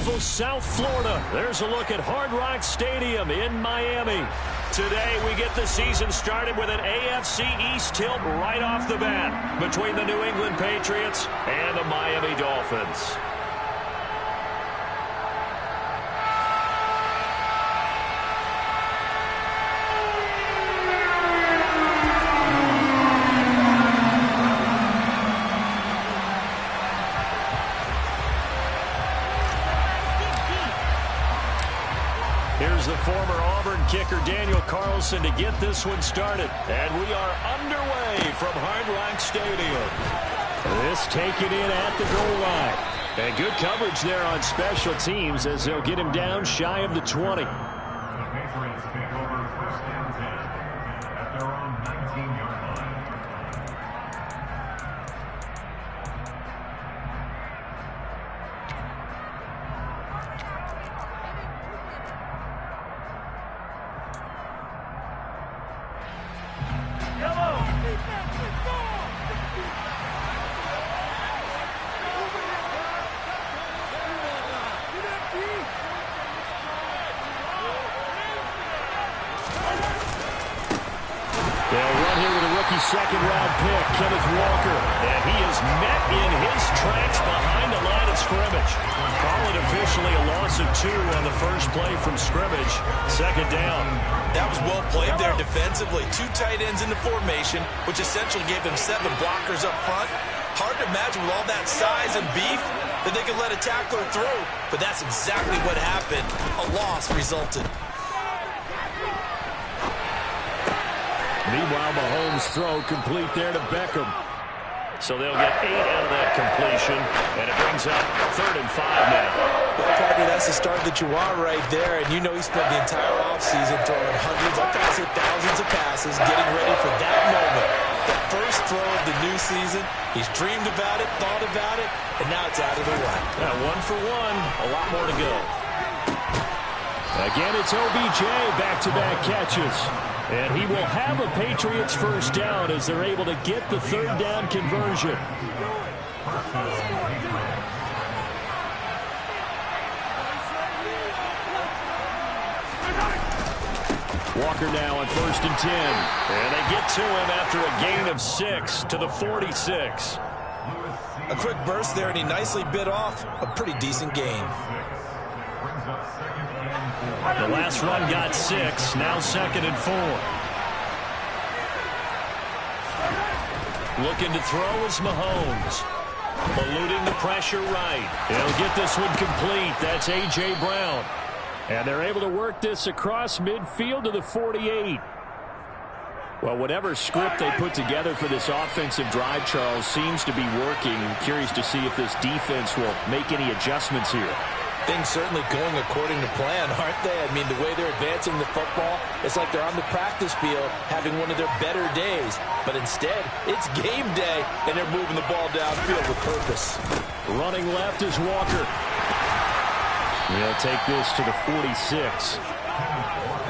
beautiful South Florida. There's a look at Hard Rock Stadium in Miami. Today we get the season started with an AFC East tilt right off the bat between the New England Patriots and the Miami Dolphins. Here's the former Auburn kicker Daniel Carlson to get this one started. And we are underway from Hard Rock Stadium. This taken in at the goal line. And good coverage there on special teams as they'll get him down shy of the 20. The Patriots take over first and 10 at their own 19-yard line. Second-round pick, Kenneth Walker. And he is met in his tracks behind the line of scrimmage. Call it officially a loss of 2 on the first play from scrimmage. Second down. That was well played there defensively. 2 tight ends in the formation, which essentially gave them 7 blockers up front. Hard to imagine with all that size and beef that they could let a tackler through. But that's exactly what happened. A loss resulted. Meanwhile, Mahomes' throw complete there to Beckham. So they'll get 8 out of that completion, and it brings up 3rd and 5 now. Well, partner, that's the start that you want right there, and you know he spent the entire offseason throwing hundreds, I'll probably say thousands of passes, getting ready for that moment. The first throw of the new season, he's dreamed about it, thought about it, and now it's out of the way. 1 for 1, a lot more to go. Again, it's OBJ, back-to-back catches. And he will have a Patriots first down as they're able to get the 3rd down conversion. Walker now on 1st and 10. And they get to him after a gain of 6 to the 46. A quick burst there, and he nicely bit off a pretty decent gain. The last run got 6, now 2nd and 4. Looking to throw is Mahomes. Eluding the pressure right. He'll get this one complete. That's A.J. Brown. And they're able to work this across midfield to the 48. Well, whatever script they put together for this offensive drive, Charles, seems to be working. I'm curious to see if this defense will make any adjustments here. Things certainly going according to plan, aren't they? I mean, the way they're advancing the football, it's like they're on the practice field having one of their better days. But instead, it's game day, and they're moving the ball downfield with purpose. Running left is Walker. He'll take this to the 46.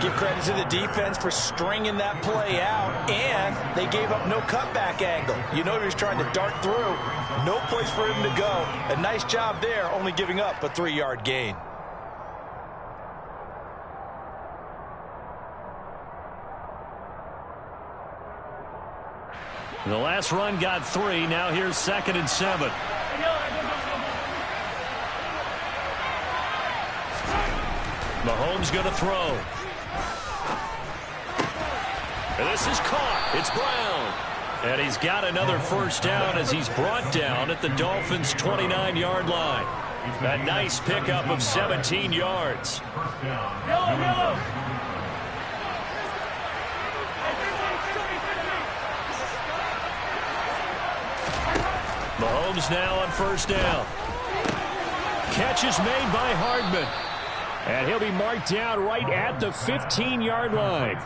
Give credit to the defense for stringing that play out, and they gave up no cutback angle. You know he was trying to dart through. No place for him to go. A nice job there, only giving up a 3-yard gain. The last run got 3. Now here's 2nd and 7. Mahomes going to throw. And this is caught. It's Brown. And he's got another first down as he's brought down at the Dolphins' 29-yard line. A nice pickup of 17 yards. Mahomes now on 1st down. Catch is made by Hardman. And he'll be marked down right at the 15-yard line.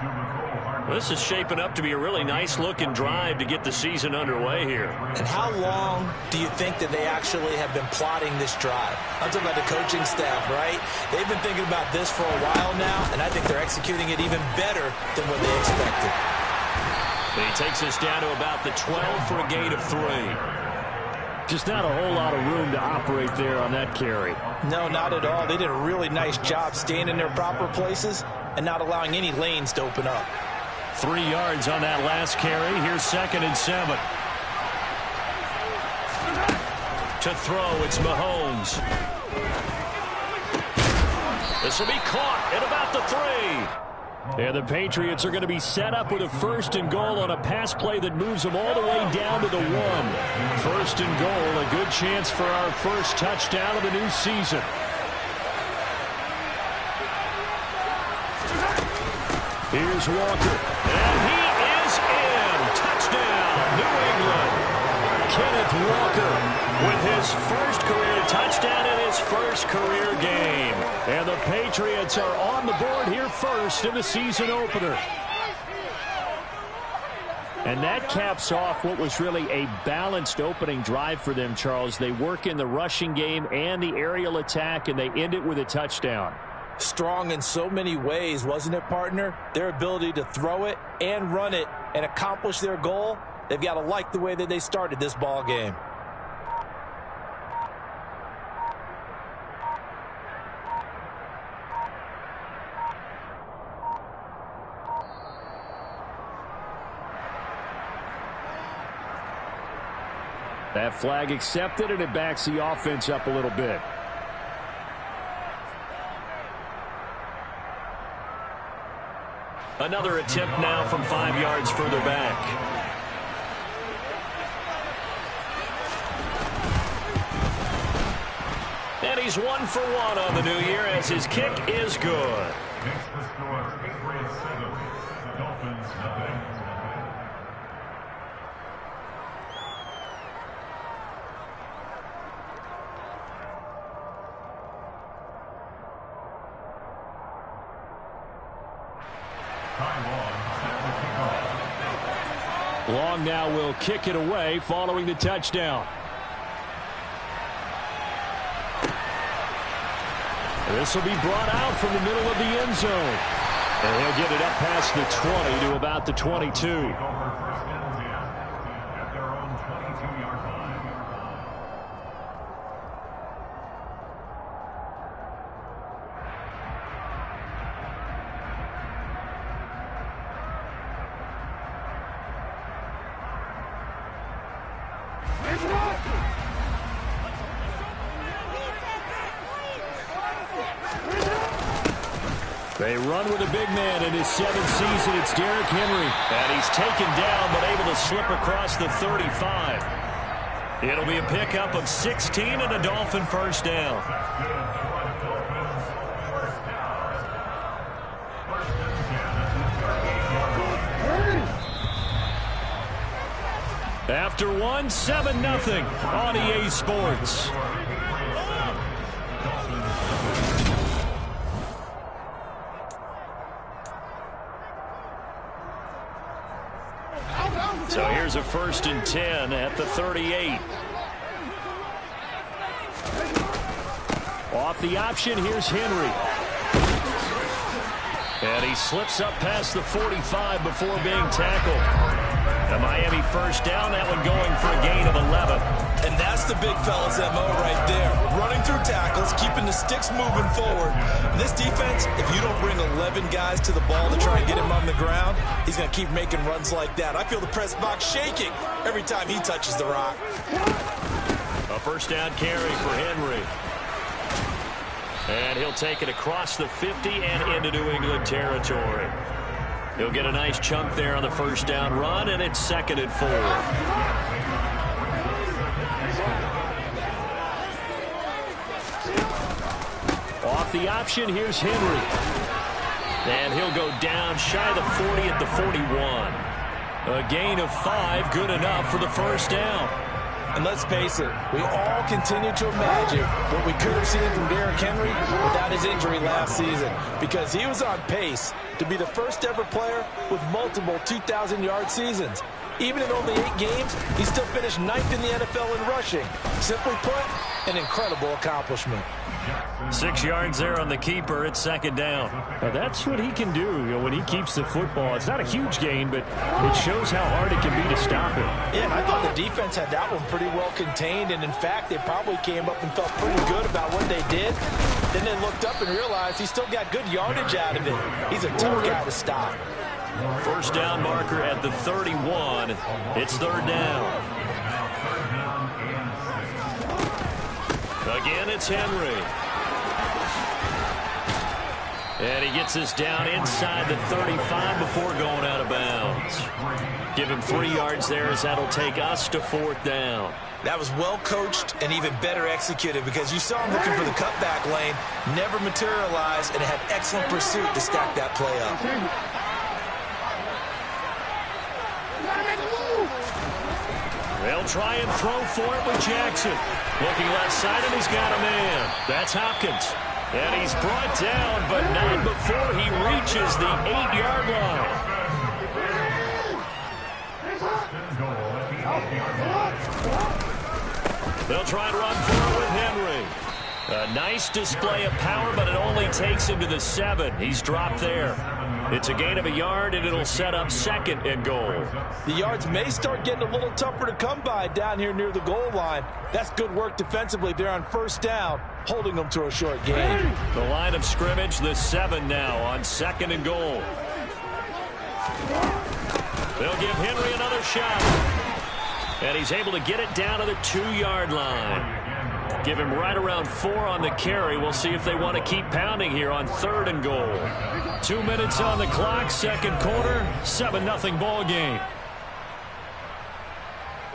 This is shaping up to be a really nice-looking drive to get the season underway here. And how long do you think that they actually have been plotting this drive? I'm talking about the coaching staff, right? They've been thinking about this for a while now, and I think they're executing it even better than what they Just not a whole lot of room to operate there on that carry. No, not at all. They did a really nice job staying in their proper places and not allowing any lanes to open up. 3 yards on that last carry. Here's 2nd and 7. To throw, it's Mahomes. This will be caught at about the 3. And the Patriots are going to be set up with a 1st and goal on a pass play that moves them all the way down to the 1. 1st and goal, a good chance for our first touchdown of the new season. Here's Walker, and he is in. Touchdown, New England. Kenneth Walker with his first career touchdown in his first career game. And the Patriots are on the board here first in the season opener. And that caps off what was really a balanced opening drive for them, Charles. They work in the rushing game and the aerial attack, and they end it with a touchdown. Strong in so many ways, wasn't it, partner? Their ability to throw it and run it and accomplish their goal, they've got to like the way that they started this ball game. That flag accepted, and it backs the offense up a little bit. Another attempt now from 5 yards further back. And he's 1 for 1 on the new year as his kick is good. Makes the score Patriots 7, the Dolphins nothing. Long now will kick it away following the touchdown. This will be brought out from the middle of the end zone. And he'll get it up past the 20 to about the 22. They run with a big man in his 7th season. It's Derrick Henry. And he's taken down but able to slip across the 35. It'll be a pickup of 16 and a Dolphin first down. After 1, 7-0 on EA Sports. So here's a 1st and 10 at the 38. Off the option, here's Henry. And he slips up past the 45 before being tackled. The Miami first down, that one going for a gain of 11. And that's the big fella's MO right there. Running through tackles, keeping the sticks moving forward. This defense, if you don't bring 11 guys to the ball to try and get him on the ground, he's going to keep making runs like that. I feel the press box shaking every time he touches the rock. A first down carry for Henry. And he'll take it across the 50 and into New England territory. He'll get a nice chunk there on the first down run, and it's 2nd and 4. Off the option, here's Henry. And he'll go down shy of the 40 at the 41. A gain of 5, good enough for the first down. And let's face it, we all continue to imagine what we could have seen from Derrick Henry without his injury last season, because he was on pace to be the first ever player with multiple 2,000-yard seasons. Even in only 8 games, he still finished 9th in the NFL in rushing. Simply put, an incredible accomplishment. 6 yards there on the keeper. It's second down. Now that's what he can do, when he keeps the football. It's not a huge gain, but it shows how hard it can be to stop him. Yeah, and I thought the defense had that one pretty well contained, and in fact, they probably came up and felt pretty good about what they did. Then they looked up and realized he still got good yardage out of it. He's a tough guy to stop. First down marker at the 31. It's third down. Again, it's Henry. And he gets this down inside the 35 before going out of bounds. Give him 3 yards there as that'll take us to fourth down. That was well coached and even better executed because you saw him looking for the cutback lane, never materialized, and had excellent pursuit to stack that play up. They'll try and throw for it with Jackson. Looking left side, and he's got a man. That's Hopkins. And he's brought down, but not before he reaches the 8-yard line. They'll try and run for it with Henry. A nice display of power, but it only takes him to the 7. He's dropped there. It's a gain of a yard, and it'll set up second and goal. The yards may start getting a little tougher to come by down here near the goal line. That's good work defensively there on first down, holding them to a short gain. The line of scrimmage, the 7 now on second and goal. They'll give Henry another shot. And he's able to get it down to the 2-yard line. Give him right around 4 on the carry. We'll see if they want to keep pounding here on third and goal. 2 minutes on the clock, second quarter, 7-0 ball game.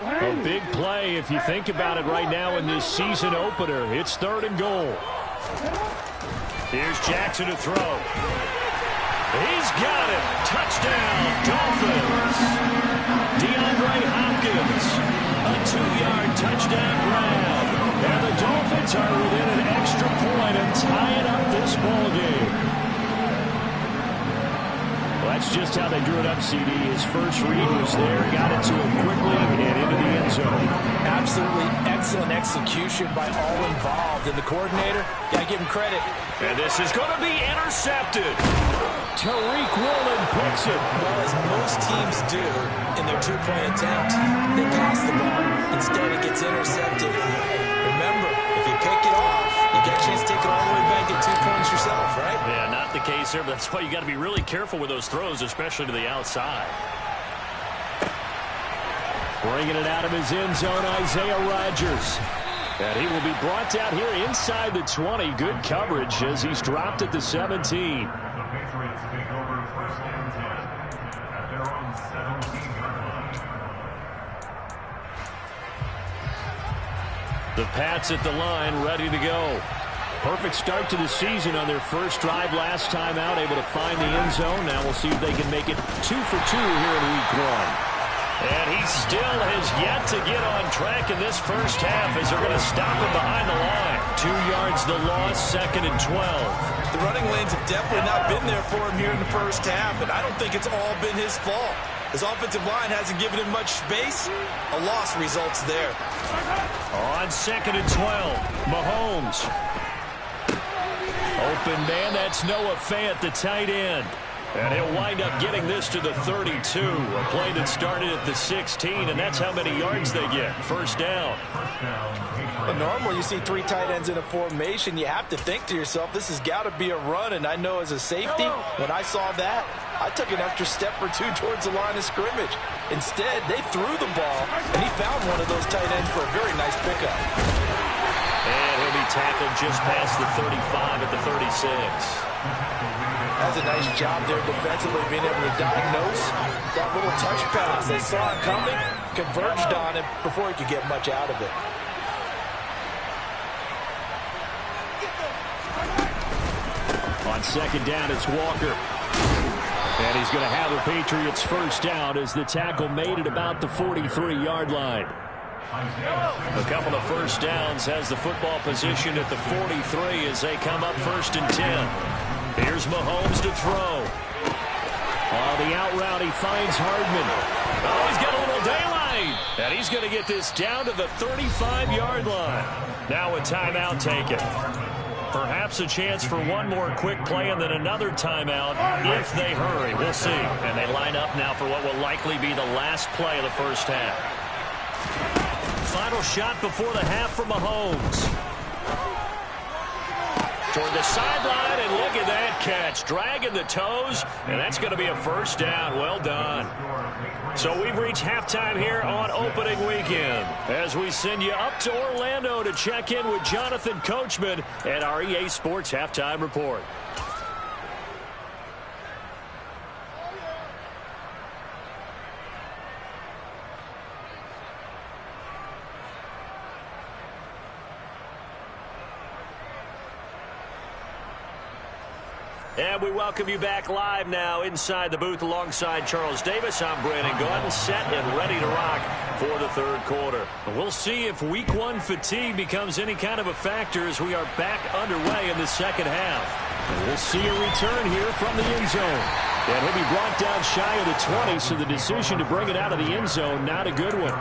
A big play if you think about it right now in this season opener. It's third and goal. Here's Jackson to throw. He's got it. Touchdown, Dolphins. DeAndre Hopkins, a 2-yard touchdown grab. And the Dolphins are within an extra point of tying up this ball game. Well, that's just how they drew it up, CD. His first read was there, got it to him quickly and into the end zone. Absolutely excellent execution by all involved. And the coordinator, got to give him credit. And this is going to be intercepted. Tariq Woolen picks it. Well, as most teams do in their two-point attempt, they pass the ball. Instead, it gets intercepted. Remember, if you pick it off, you get a chance to take it all the way back, get 2 points yourself, right? Yeah, not the case here, but that's why you got to be really careful with those throws, especially to the outside. Bringing it out of his end zone, Isaiah Rodgers. And he will be brought down here inside the 20. Good coverage as he's dropped at the 17. The Patriots take over first and 10 at their own 17-yard line. The Pats at the line, ready to go. Perfect start to the season on their first drive last time out, able to find the end zone. Now we'll see if they can make it 2 for 2 here in week 1. And he still has yet to get on track in this first half as they're going to stop him behind the line. 2 yards the loss, second and 12. The running lanes have definitely not been there for him here in the first half, and I don't think it's all been his fault. His offensive line hasn't given him much space. A loss results there. On second and 12, Mahomes. Open man, that's Noah Fant, the tight end. And he'll wind up getting this to the 32. A play that started at the 16, and that's how many yards they get. First down. Well, normally you see 3 tight ends in a formation, you have to think to yourself, this has got to be a run. And I know as a safety, when I saw that, I took an extra step or 2 towards the line of scrimmage. Instead, they threw the ball, and he found one of those tight ends for a very nice pickup. And he'll be tackled just past the 35 at the 36. That's a nice job there defensively, being able to diagnose that little touch pass. They saw it coming, converged on it before he could get much out of it. On second down, it's Walker. And he's going to have the Patriots first down as the tackle made at about the 43-yard line. A couple of first downs has the football position at the 43 as they come up first and 10. Here's Mahomes to throw. On the out route, he finds Hardman. Oh, he's got a little daylight. And he's going to get this down to the 35-yard line. Now a timeout taken. Perhaps a chance for one more quick play and then another timeout if they hurry. We'll see. And they line up now for what will likely be the last play of the first half. Final shot before the half from Mahomes. Toward the sideline, and look at that catch. Dragging the toes, and that's going to be a first down. Well done. So we've reached halftime here on opening weekend as we send you up to Orlando to check in with Jonathan Coachman at our EA Sports Halftime Report. And we welcome you back live now inside the booth alongside Charles Davis. I'm Brandon Gaudin, set and ready to rock for the third quarter. We'll see if week one fatigue becomes any kind of a factor as we are back underway in the second half. And we'll see a return here from the end zone. And he'll be brought down shy of the 20, so the decision to bring it out of the end zone, not a good one.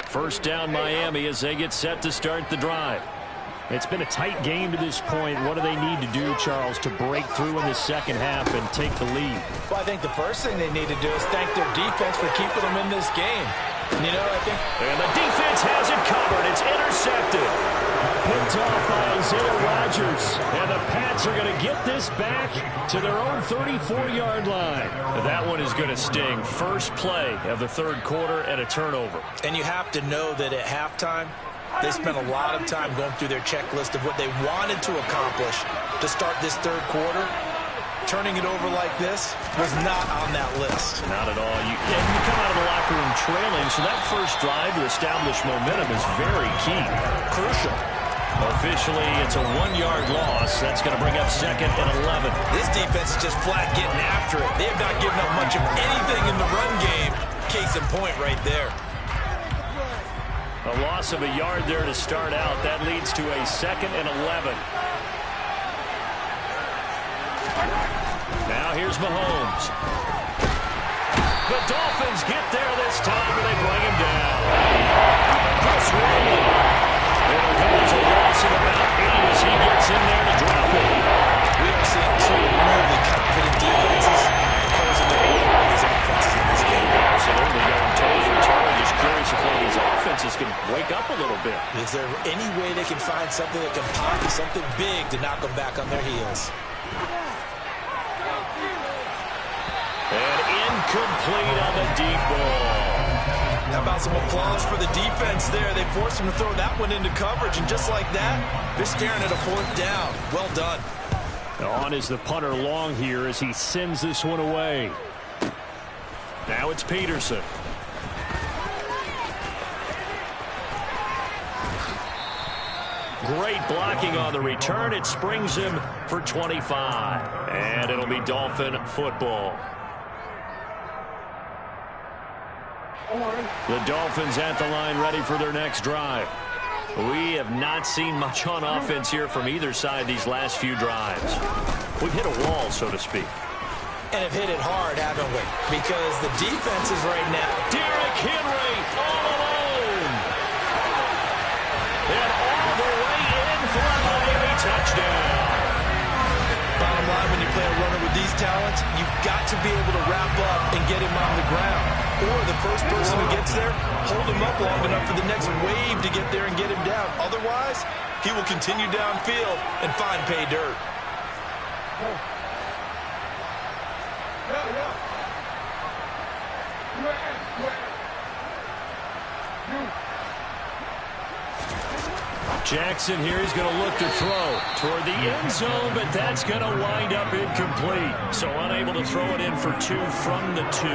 First down Miami as they get set to start the drive. It's been a tight game to this point. What do they need to do, Charles, to break through in the second half and take the lead? Well, I think the first thing they need to do is thank their defense for keeping them in this game. And, I think... And the defense has it covered. It's intercepted. Picked off by Isaiah Rodgers. And the Pats are going to get this back to their own 34-yard line. That one is going to sting. First play of the third quarter and a turnover. And you have to know that at halftime, they spent a lot of time going through their checklist of what they wanted to accomplish to start this third quarter. Turning it over like this was not on that list. Not at all. You come out of the locker room trailing, so that first drive to establish momentum is very key. Crucial. Officially, it's a 1-yard loss. That's going to bring up second and 11. This defense is just flat getting after it. They have not given up much of anything in the run game. Case in point right there. A loss of a yard there to start out. That leads to a second and 11. Now here's Mahomes. The Dolphins get there this time, and they bring him down. Chris Wormley. There's a loss of about 8 as he gets in there to drop it. We are seeing two really confident defenses opposing the whole these offenses in this game. Absolutely going toe for toe. Just curious if one of these offenses can wake up a little bit. Is there any way they can find something that can pop, something big to knock them back on their heels? And incomplete on the deep ball. How about some applause for the defense there? They forced him to throw that one into coverage, and just like that, they're staring at a fourth down. Well done. On is the punter Long here as he sends this one away. Now it's Peterson. Great blocking on the return. It springs him for 25. And it'll be Dolphin football. The Dolphins at the line ready for their next drive. We have not seen much on offense here from either side these last few drives. We've hit a wall, so to speak. And have hit it hard, haven't we? Because the defenses right now... Derrick Henry all alone. And all the way in for a Miami touchdown. Bottom line, when you play a runner with these talents, you've got to be able to wrap up and get him on the ground. Or the first person who gets there, hold him up long enough for the next wave to get there and get him down. Otherwise, he will continue downfield and find pay dirt. Jackson here is going to look to throw toward the end zone, but that's going to wind up incomplete. So unable to throw it in for 2 from the 2.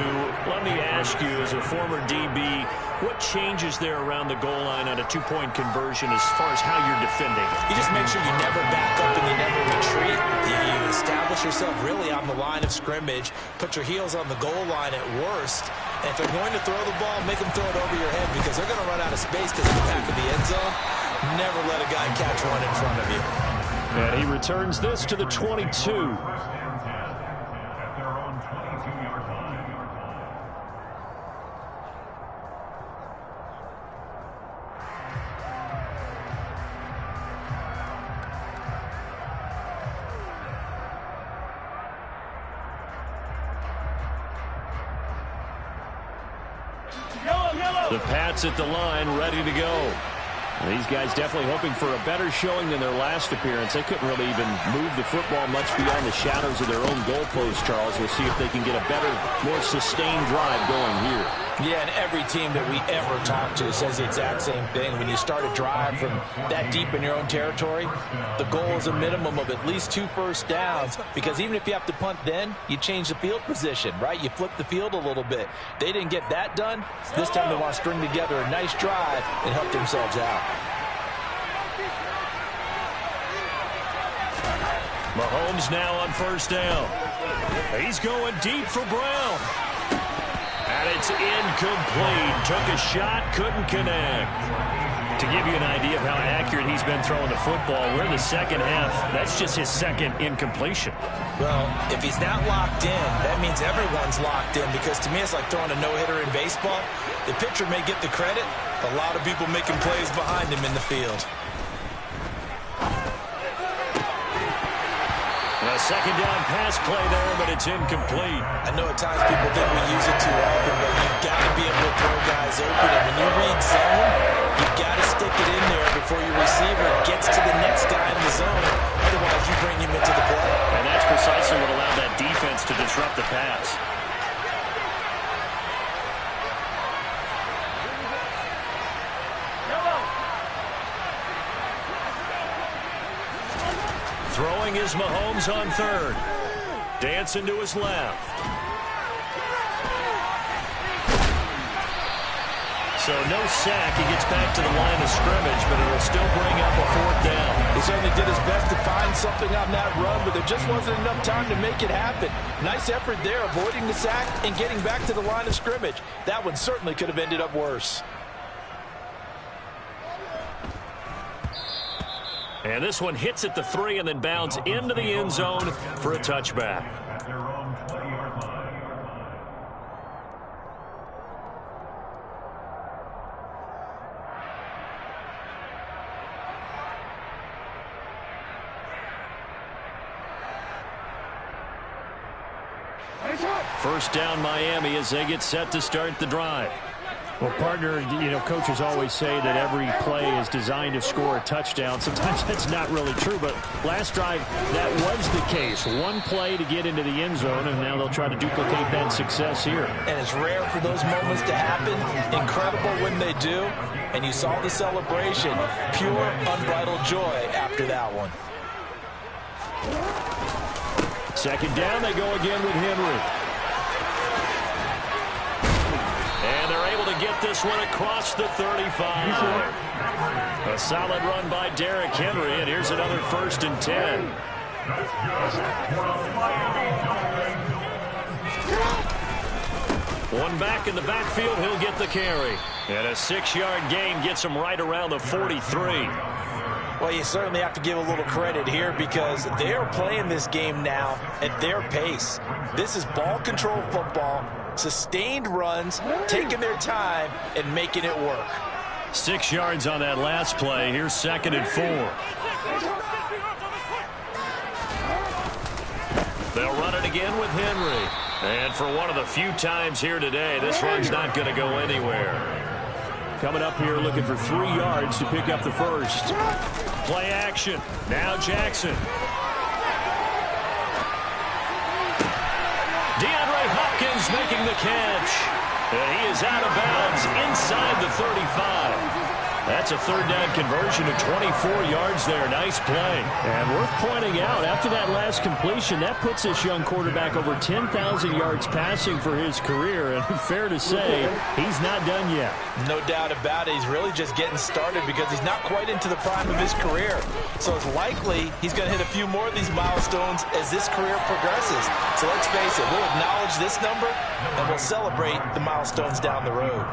Let me ask you, as a former DB, what changes there around the goal line on a 2-point conversion as far as how you're defending? You just make sure you never back up and you never retreat. You establish yourself really on the line of scrimmage, put your heels on the goal line at worst, and if they're going to throw the ball, make them throw it over your head because they're going to run out of space because of the back of the end zone. Never let a guy catch one in front of you. And he returns this to the 22. First and 10 at their own 22-yard line. The Pats at the line, ready to go. These guys definitely hoping for a better showing than their last appearance. They couldn't really even move the football much beyond the shadows of their own goalpost, Charles. We'll see if they can get a better, more sustained drive going here. Yeah, and every team that we ever talk to says the exact same thing. When you start a drive from that deep in your own territory, the goal is a minimum of at least 2 first downs, because even if you have to punt then, you change the field position, right? You flip the field a little bit. They didn't get that done. This time they want to string together a nice drive and help themselves out. Mahomes now on first down. He's going deep for Brown. And it's incomplete. Took a shot, couldn't connect. To give you an idea of how accurate he's been throwing the football, we're in the second half. That's just his second incompletion. Well, if he's not locked in, that means everyone's locked in, because to me it's like throwing a no-hitter in baseball. The pitcher may get the credit, a lot of people making plays behind him in the field. A second down pass play there, but it's incomplete. I know at times people think we use it too often, but you've got to be able to throw guys open. And when you read zone, you've got to stick it in there before your receiver gets to the next guy in the zone. Otherwise, you bring him into the play. And that's precisely what allowed that defense to disrupt the pass. Throwing is Mahomes on third. Dancing to his left. So no sack. He gets back to the line of scrimmage, but it will still bring up a fourth down. He certainly did his best to find something on that run, but there just wasn't enough time to make it happen. Nice effort there, avoiding the sack and getting back to the line of scrimmage. That one certainly could have ended up worse. And this one hits at the 3 and then bounds into the end zone for a touchback. At their own 20-yard line. First down Miami as they get set to start the drive. Well, partner, you know, coaches always say that every play is designed to score a touchdown. Sometimes that's not really true, but last drive, that was the case. One play to get into the end zone, and now they'll try to duplicate that success here. And it's rare for those moments to happen. Incredible when they do. And you saw the celebration. Pure, unbridled joy after that one. Second down, they go again with Henry. And they're able to get this one across the 35. A solid run by Derrick Henry, and here's another 1st and 10. One back in the backfield, he'll get the carry. And a 6-yard gain gets him right around the 43. Well, you certainly have to give a little credit here, because they are playing this game now at their pace. This is ball control football, sustained runs, taking their time and making it work. 6 yards on that last play. Here's 2nd and 4. They'll run it again with Henry. And for one of the few times here today, this run's not going to go anywhere. Coming up here looking for 3 yards to pick up the first. Play action. Now Jackson. DeAndre Hopkins making the catch. And he is out of bounds inside the 35. That's a 3rd down conversion to 24 yards there. Nice play. And worth pointing out, after that last completion, that puts this young quarterback over 10,000 yards passing for his career. And fair to say, he's not done yet. No doubt about it. He's really just getting started, because he's not quite into the prime of his career. So it's likely he's going to hit a few more of these milestones as this career progresses. So let's face it, we'll acknowledge this number and we'll celebrate the milestones down the road.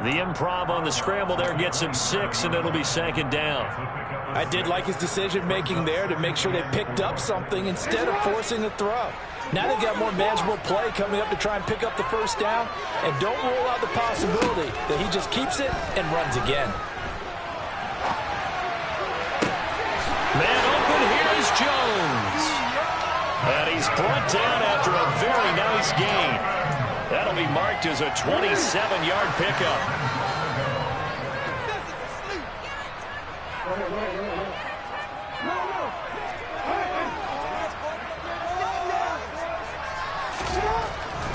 The improv on the scramble there gets him 6, and it'll be 2nd down. I did like his decision-making there to make sure they picked up something instead of forcing a throw. Now they've got more manageable play coming up to try and pick up the 1st down, and don't rule out the possibility that he just keeps it and runs again. Man open, here's Jones. And he's brought down after a very nice gain. That'll be marked as a 27-yard pickup.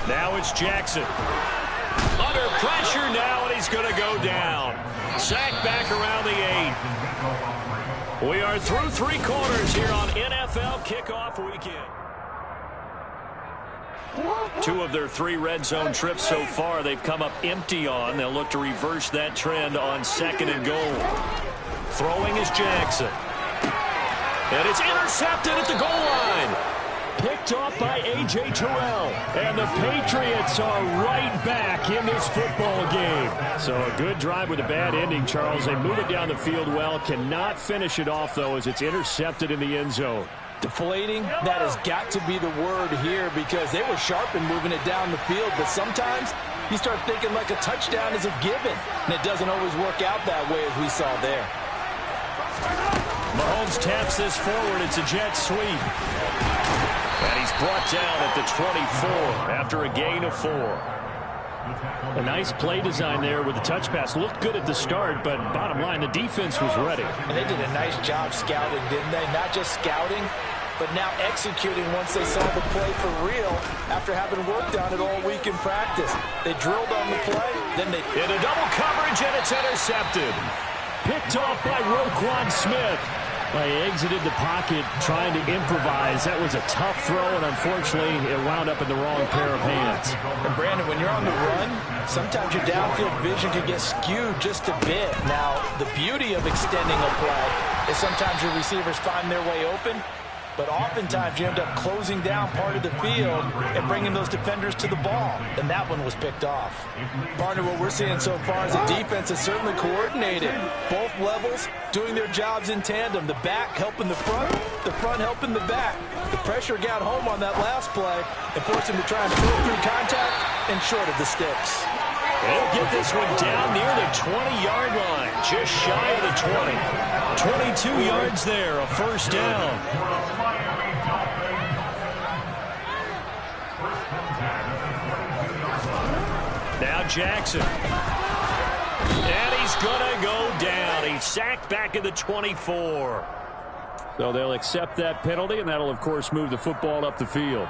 Now it's Jackson. Under pressure now, and he's going to go down. Sacked back around the 8. We are through 3 quarters here on NFL Kickoff Weekend. 2 of their 3 red zone trips so far they've come up empty on. They'll look to reverse that trend on 2nd and goal. Throwing is Jackson. And it's intercepted at the goal line. Picked off by A.J. Terrell. And the Patriots are right back in this football game. So a good drive with a bad ending, Charles. They move it down the field well. Cannot finish it off, though, as it's intercepted in the end zone. Deflating, that has got to be the word here because they were sharp in moving it down the field, but sometimes you start thinking like a touchdown is a given, and it doesn't always work out that way as we saw there. Mahomes taps this forward. It's a jet sweep. And he's brought down at the 24 after a gain of 4. A nice play design there with the touch pass. Looked good at the start, but bottom line, the defense was ready. And they did a nice job scouting, didn't they? Not just scouting, but now executing once they saw the play for real after having worked on it all week in practice. They drilled on the play, then they... In a double coverage, and it's intercepted. Picked off by Roquan Smith. They exited the pocket trying to improvise. That was a tough throw, and unfortunately, it wound up in the wrong pair of hands. And Brandon, when you're on the run, sometimes your downfield vision can get skewed just a bit. Now, the beauty of extending a play is sometimes your receivers find their way open, but oftentimes you end up closing down part of the field and bringing those defenders to the ball. And that one was picked off. Partner, what we're seeing so far is the defense is certainly coordinated. Both levels doing their jobs in tandem. The back helping the front helping the back. The pressure got home on that last play and forced him to try and throw through contact and short of the sticks. They'll get this one down near the 20-yard line, just shy of the 20. 22 yards there, a 1st down. Now Jackson. And he's going to go down. He's sacked back at the 24. So they'll accept that penalty, and that'll, of course, move the football up the field.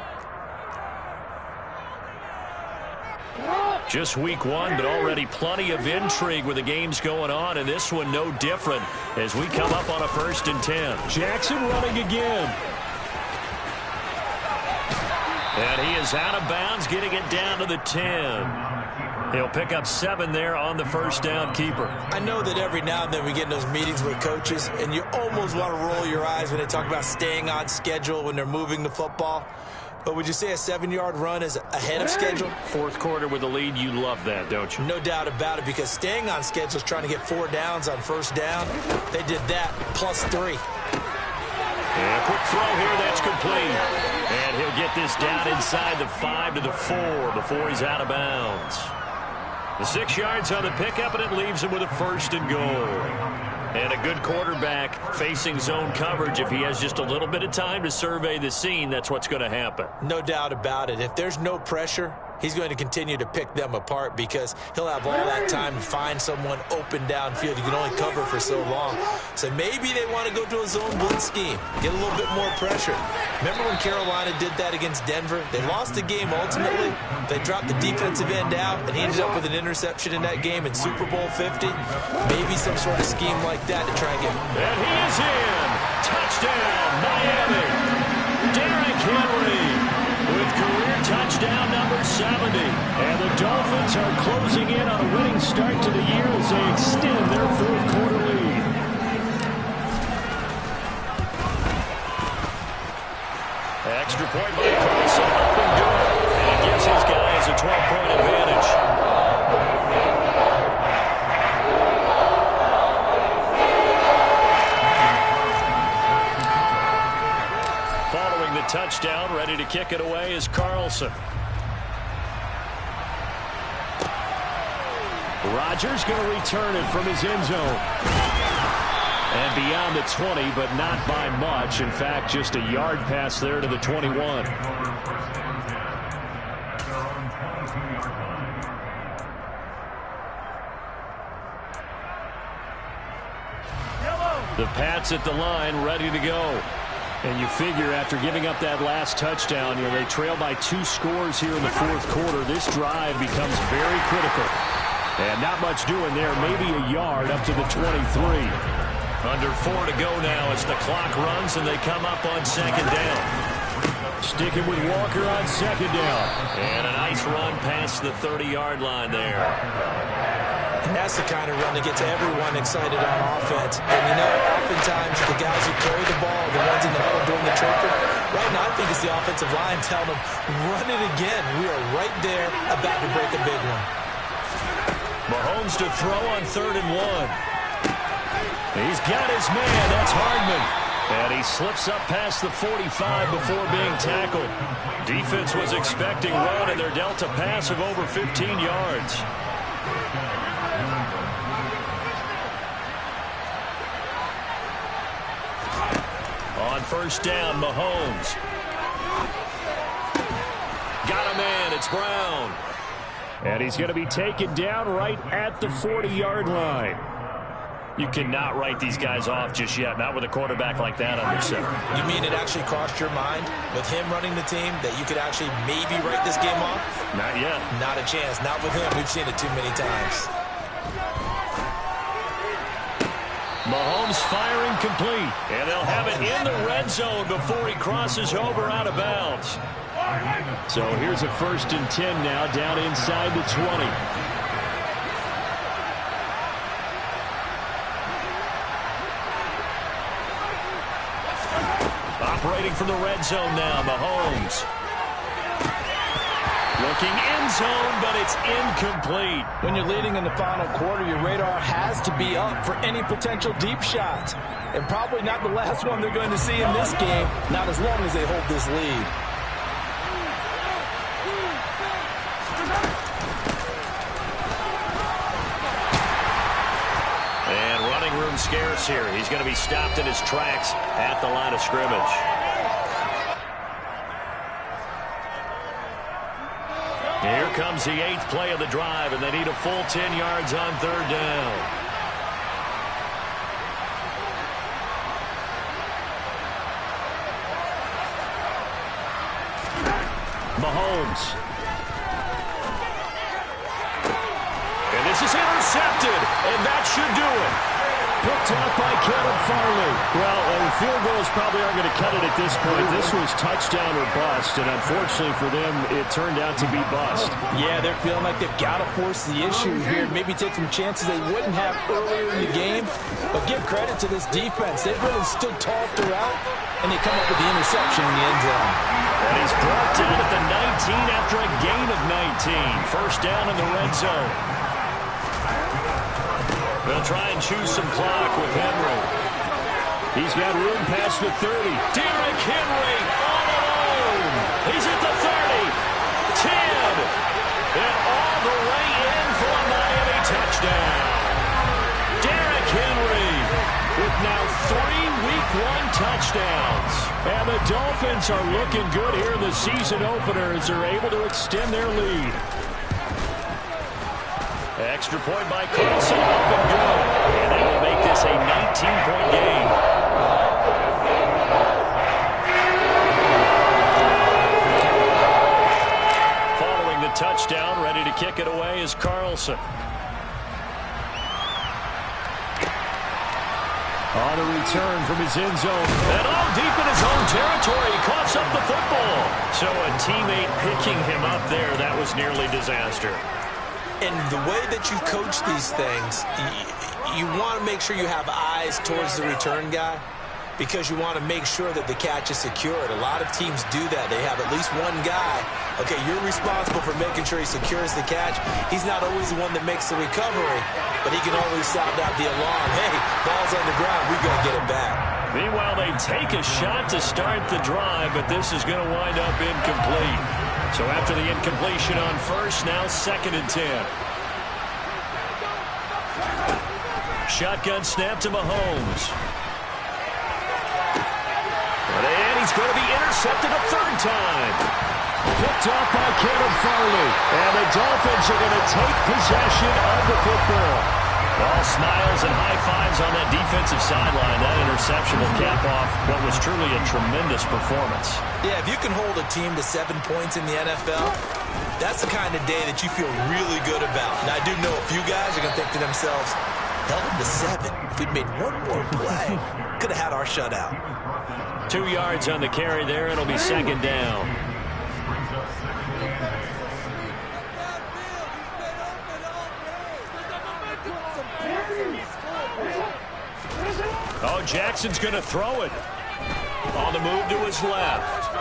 Just week 1, but already plenty of intrigue with the games going on, and this one no different as we come up on a 1st and 10. Jackson running again. And he is out of bounds, getting it down to the 10. He'll pick up 7 there on the 1st down keeper. I know that every now and then we get in those meetings with coaches, and you almost want to roll your eyes when they talk about staying on schedule when they're moving the football. But would you say a 7-yard run is ahead of schedule? 4th quarter with the lead, you love that, don't you? No doubt about it, because staying on schedule is trying to get 4 downs on 1st down. They did that, +3. And a quick throw here, that's complete. And he'll get this down inside the 5 to the 4 before he's out of bounds. The 6 yards on the pickup, and it leaves him with a 1st and goal. And a good quarterback facing zone coverage. If he has just a little bit of time to survey the scene, that's what's going to happen. No doubt about it. If there's no pressure, he's going to continue to pick them apart because he'll have all that time to find someone open downfield. You can only cover for so long. So maybe they want to go to a zone blitz scheme, get a little bit more pressure. Remember when Carolina did that against Denver? They lost the game ultimately. They dropped the defensive end out, and he ended up with an interception in that game in Super Bowl 50. Maybe some sort of scheme like that to try and get... And he is in. Touchdown, Miami. Derrick Henry with career touchdown number 70. And the Dolphins are closing in on a winning start to the year as they extend their 4th quarter lead. Extra point by Carlson helping do it. And it gives his guys a 12-point advantage. kick it away is Carlson. Rodgers going to return it from his end zone. And beyond the 20, but not by much. In fact, just a yard pass there to the 21. The Pats at the line, ready to go. And you figure after giving up that last touchdown, they trail by 2 scores here in the fourth quarter. This drive becomes very critical. And not much doing there, maybe a yard up to the 23. Under 4 to go now as the clock runs and they come up on second down. Sticking with Walker on second down. And a nice run past the 30-yard line there. And that's the kind of run that gets everyone excited on offense. And, oftentimes the guys who carry the ball, the ones in the huddle doing the choker, right now I think it's the offensive line telling them, run it again. We are right there about to break a big one. Mahomes to throw on 3rd and 1. He's got his man. That's Hardman. And he slips up past the 45 before being tackled. Defense was expecting run, and they're dealt a pass of over 15 yards. On first down, Mahomes. Got a man. It's Brown. And he's going to be taken down right at the 40-yard line. You cannot write these guys off just yet, not with a quarterback like that under center. You mean it actually crossed your mind with him running the team that you could actually maybe write this game off? Not yet. Not a chance. Not with him. We've seen it too many times. Mahomes firing complete. And they'll have it in the red zone before he crosses over out of bounds. So here's a 1st and 10 now down inside the 20. Operating from the red zone now, Mahomes. Looking end zone, but it's incomplete. When you're leading in the final quarter, your radar has to be up for any potential deep shots. And probably not the last one they're going to see in this game, not as long as they hold this lead. And running room scarce here. He's going to be stopped in his tracks at the line of scrimmage. Here comes the 8th play of the drive, and they need a full 10 yards on 3rd down. Mahomes. And this is intercepted, and that should do it. Picked out by Caleb Farley. Well, field goals probably aren't going to cut it at this point. This was touchdown or bust, and unfortunately for them, it turned out to be bust. Yeah, they're feeling like they've got to force the issue here. Maybe take some chances they wouldn't have earlier in the game. But give credit to this defense. They've really stood tall throughout, and they come up with the interception in the end zone. And he's brought down at the 19 after a gain of 19. First down in the red zone. They'll try and choose some clock with Henry. He's got room past the 30. Derrick Henry all alone. He's at the 30, 10, and all the way in for a Miami touchdown. Derrick Henry with now 3 Week 1 touchdowns. And the Dolphins are looking good here in the season opener as they're able to extend their lead. Extra point by Carlson, up and good. And they will make this a 19-point game. Following the touchdown, ready to kick it away is Carlson. On a return from his end zone. And all deep in his own territory, he coughs up the football. So a teammate picking him up there, that was nearly disaster. And the way that you coach these things, you want to make sure you have eyes towards the return guy because you want to make sure that the catch is secured. A lot of teams do that. They have at least one guy. Okay, you're responsible for making sure he secures the catch. He's not always the one that makes the recovery, but he can always sound out the alarm. Hey, ball's on the ground. We got to get it back. Meanwhile, they take a shot to start the drive, but this is going to wind up incomplete. So after the incompletion on first, now 2nd and 10. Shotgun snap to Mahomes. And he's going to be intercepted a 3rd time. Picked off by Caleb Farley. And the Dolphins are going to take possession of the football. All smiles and high fives on that defensive sideline. That interception will cap off what was truly a tremendous performance. Yeah, if you can hold a team to 7 points in the NFL, that's the kind of day that you feel really good about. And I do know a few guys are going to think to themselves, held them to 7. If we'd made one more play, could have had our shutout. 2 yards on the carry there. It'll be 2nd down. Oh, Jackson's going to throw it. On the move to his left.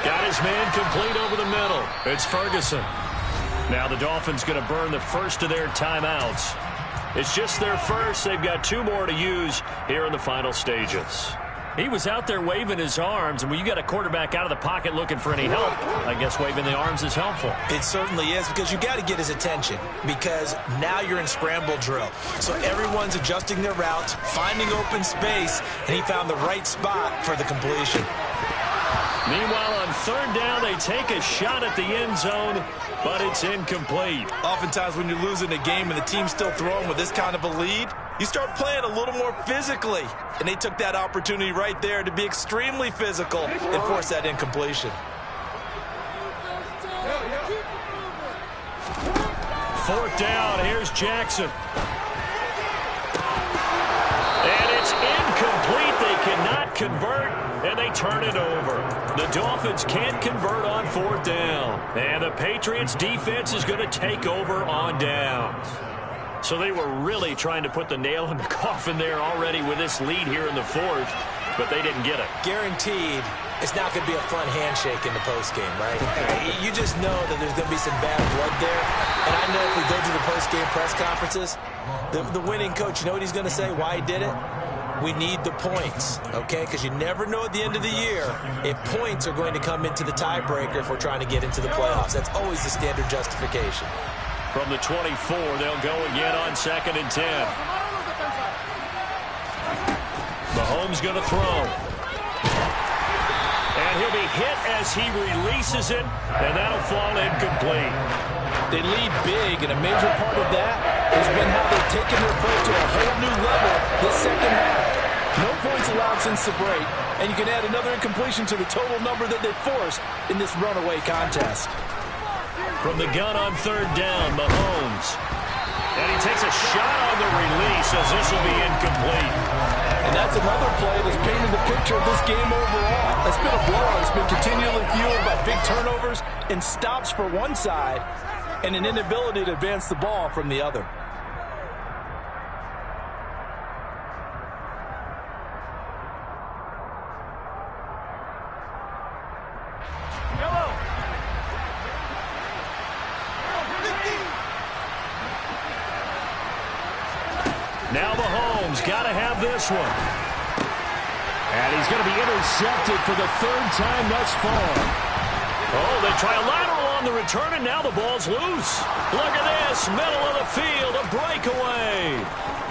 Got his man complete over the middle. It's Ferguson. Now the Dolphins going to burn the first of their timeouts. It's just their first. They've got 2 more to use here in the final stages. He was out there waving his arms, and when you got a quarterback out of the pocket looking for any help, I guess waving the arms is helpful. It certainly is, because you got to get his attention, because now you're in scramble drill. So everyone's adjusting their routes, finding open space, and he found the right spot for the completion. Meanwhile, on 3rd down, they take a shot at the end zone, but it's incomplete. Oftentimes when you're losing a game and the team's still throwing with this kind of a lead, you start playing a little more physically. And they took that opportunity right there to be extremely physical and force that incompletion. 4th down, here's Jackson. And it's incomplete. They cannot convert, and they turn it over. The Dolphins can't convert on 4th down. And the Patriots defense is going to take over on downs. So they were really trying to put the nail in the coffin there already with this lead here in the 4th, but they didn't get it. Guaranteed it's not going to be a fun handshake in the postgame, right? You just know that there's going to be some bad blood there. And I know if we go to the postgame press conferences, the winning coach, you know what he's going to say, why he did it? We need the points, okay? Because you never know at the end of the year if points are going to come into the tiebreaker if we're trying to get into the playoffs. That's always the standard justification. From the 24, they'll go again on 2nd and 10. Mahomes going to throw. And he'll be hit as he releases it, and that'll fall incomplete. They lead big, and a major part of that has been how they've taken their play to a whole new level this 2nd half. No points allowed since the break, and you can add another incompletion to the total number that they forced in this runaway contest. From the gun on 3rd down, Mahomes. And he takes a shot on the release as this will be incomplete. And that's another play that's painted the picture of this game overall. It's been a blowout. It's been continually fueled by big turnovers and stops for one side and an inability to advance the ball from the other. Now Mahomes got to have this one. And he's going to be intercepted for the 3rd time thus far. Oh, they try a lateral on the return, and now the ball's loose. Look at this, middle of the field, a breakaway.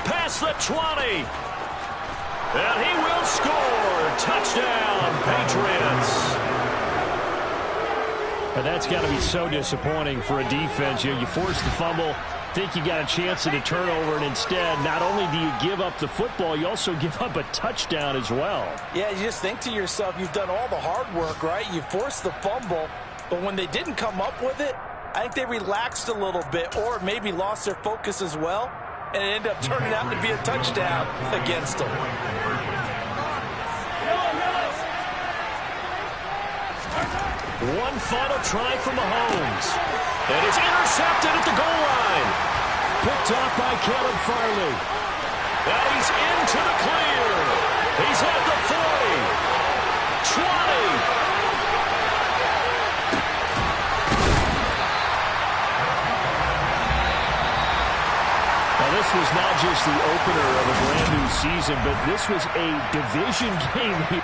Past the 20. And he will score. Touchdown, Patriots. And that's got to be so disappointing for a defense. You force the fumble, think you got a chance at a turnover, and instead, not only do you give up the football, you also give up a touchdown as well. Yeah, you just think to yourself, you've done all the hard work, right? You forced the fumble, but when they didn't come up with it, I think they relaxed a little bit or maybe lost their focus as well, and it ended up turning out to be a touchdown against them. One final try from Mahomes. And it's intercepted at the goal line. Picked off by Caleb Farley. And he's into the clear. He's at the 40. 20. Now this was not just the opener of a brand new season, but this was a division game.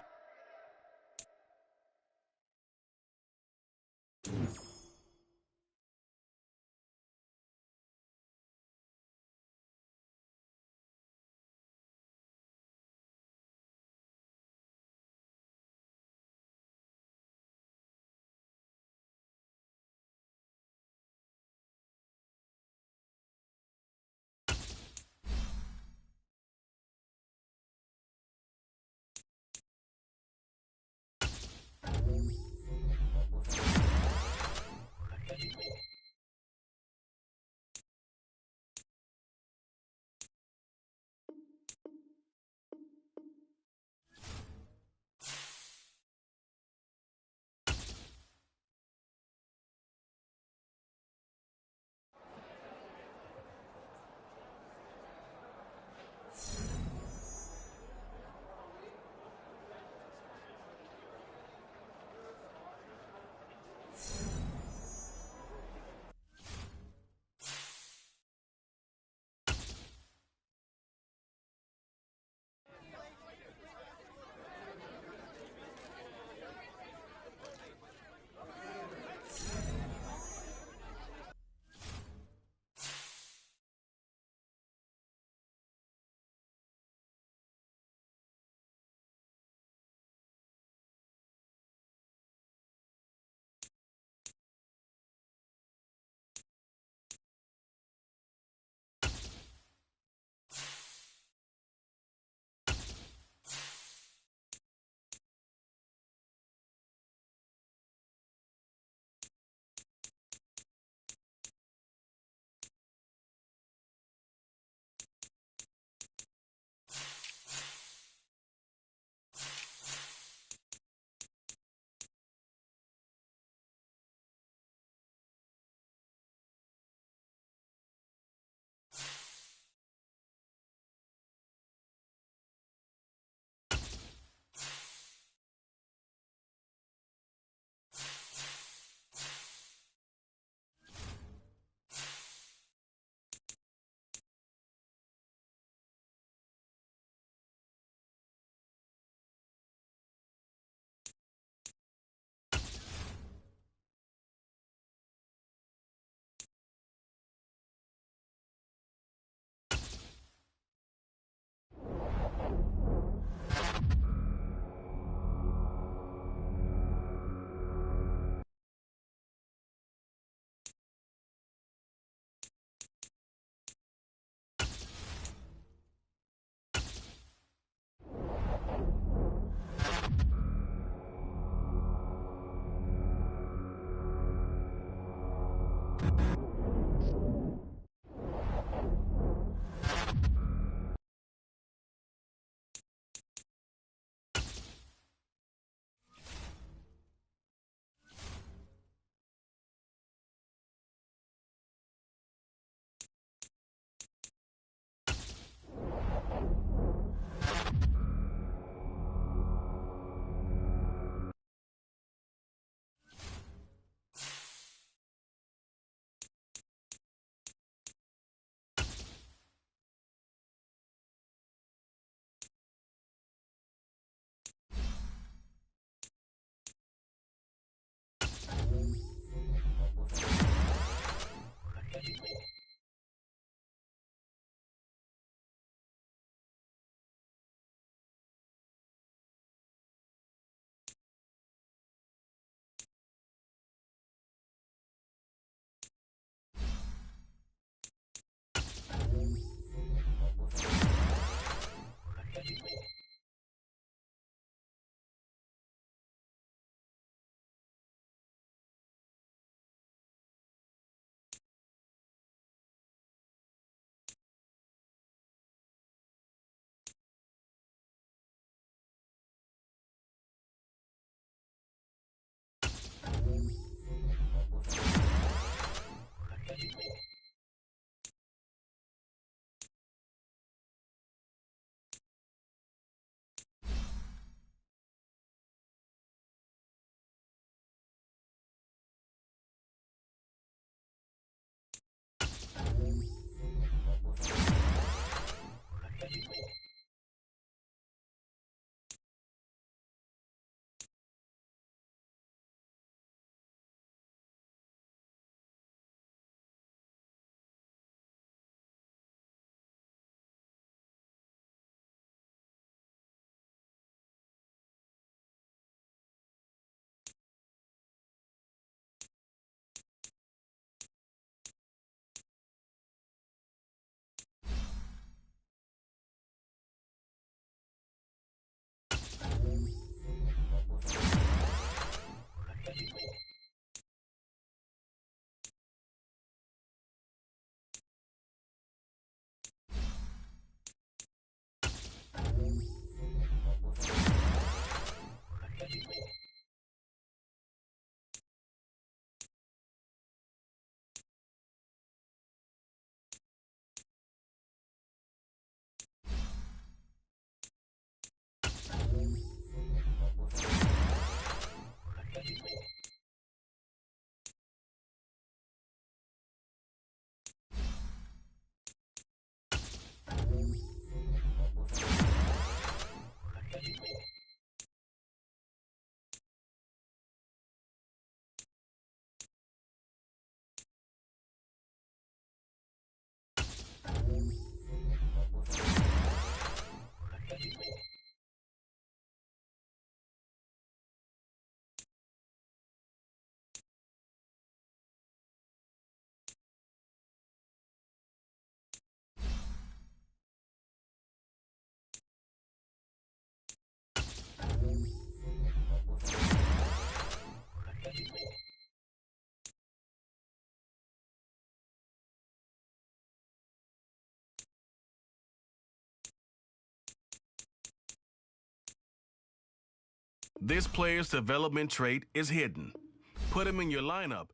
This player's development trait is hidden. Put him in your lineup,